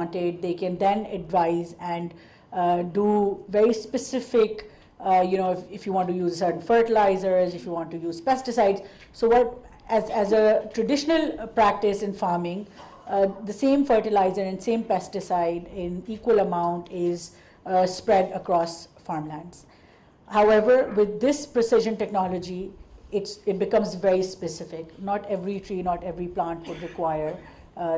wanted. They can then advise and do very specific, if you want to use certain fertilizers, if you want to use pesticides. So what, as a traditional practice in farming, the same fertilizer and same pesticide in equal amount is spread across farmlands. However, with this precision technology, it becomes very specific. Not every tree, not every plant would require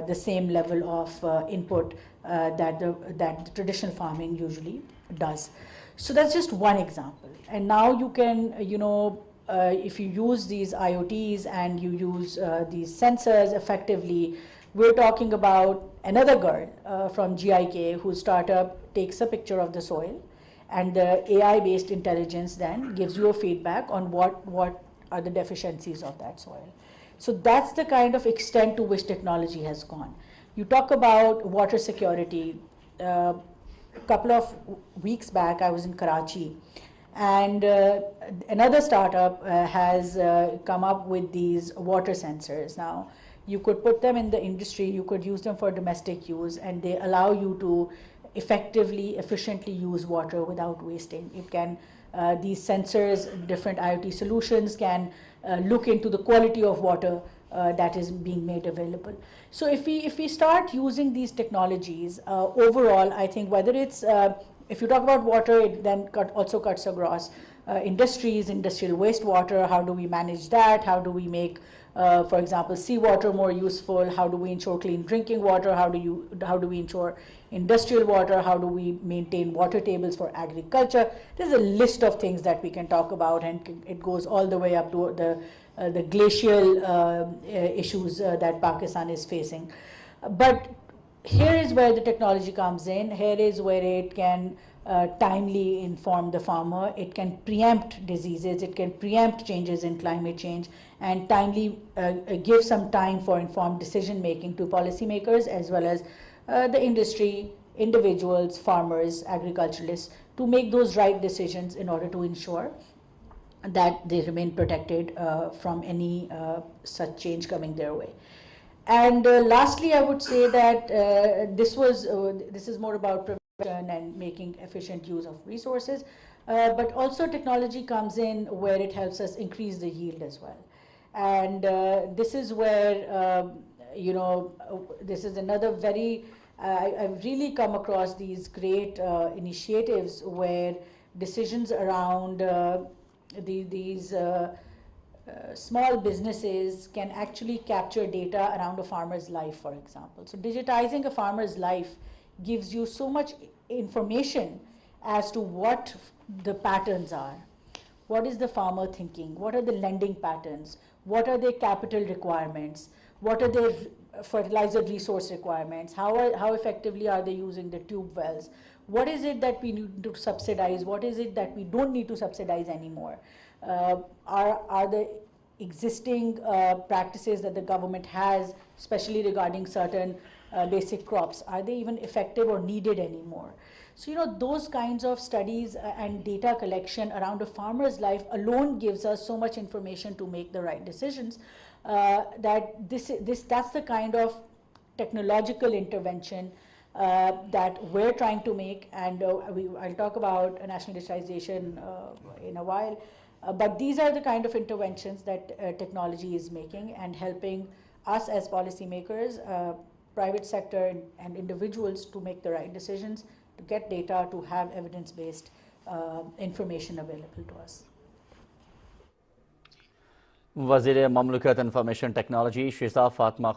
the same level of input that the traditional farming usually does. So that's just one example. And now you can, if you use these IoTs and you use these sensors effectively, we're talking about another girl from GIK whose startup takes a picture of the soil, and the AI-based intelligence then gives you a feedback on what are the deficiencies of that soil. So that's the kind of extent to which technology has gone. You talk about water security. A couple of weeks back, I was in Karachi, and another startup has come up with these water sensors. Now, you could put them in the industry, you could use them for domestic use, and they allow you to effectively, efficiently use water without wasting. It can, these sensors, different IoT solutions can look into the quality of water that is being made available. So if we start using these technologies, overall, I think whether it's, if you talk about water, it then also cuts across industries, industrial wastewater. How do we manage that? How do we make, for example, seawater more useful? How do we ensure clean drinking water? How do we ensure industrial water? How do we maintain water tables for agriculture? There's a list of things that we can talk about, and it goes all the way up to the glacial issues that Pakistan is facing. But here is where the technology comes in. Here is where it can timely inform the farmer. It can preempt diseases. It can preempt changes in climate change, and timely give some time for informed decision making to policymakers as well as the industry, individuals, farmers, agriculturalists, to make those right decisions in order to ensure that they remain protected from any such change coming their way. And lastly, I would say that this is more about prevention and making efficient use of resources, but also technology comes in where it helps us increase the yield as well. And this is where, this is another very, I've really come across these great initiatives where decisions around these small businesses can actually capture data around a farmer's life, for example. So digitizing a farmer's life gives you so much information as to what the patterns are. What is the farmer thinking? What are the lending patterns? What are their capital requirements? What are their fertilizer resource requirements? How effectively are they using the tube wells? What is it that we need to subsidize? What is it that we don't need to subsidize anymore? Are the existing practices that the government has, especially regarding certain basic crops, are they even effective or needed anymore? So, those kinds of studies and data collection around a farmer's life alone gives us so much information to make the right decisions, that that's the kind of technological intervention that we're trying to make, and I'll talk about national digitization in a while. But these are the kind of interventions that technology is making and helping us as policymakers, private sector and individuals to make the right decisions, to get data, to have evidence-based information available to us. Wazir Mamlakat Information Technology, Shaza Fatima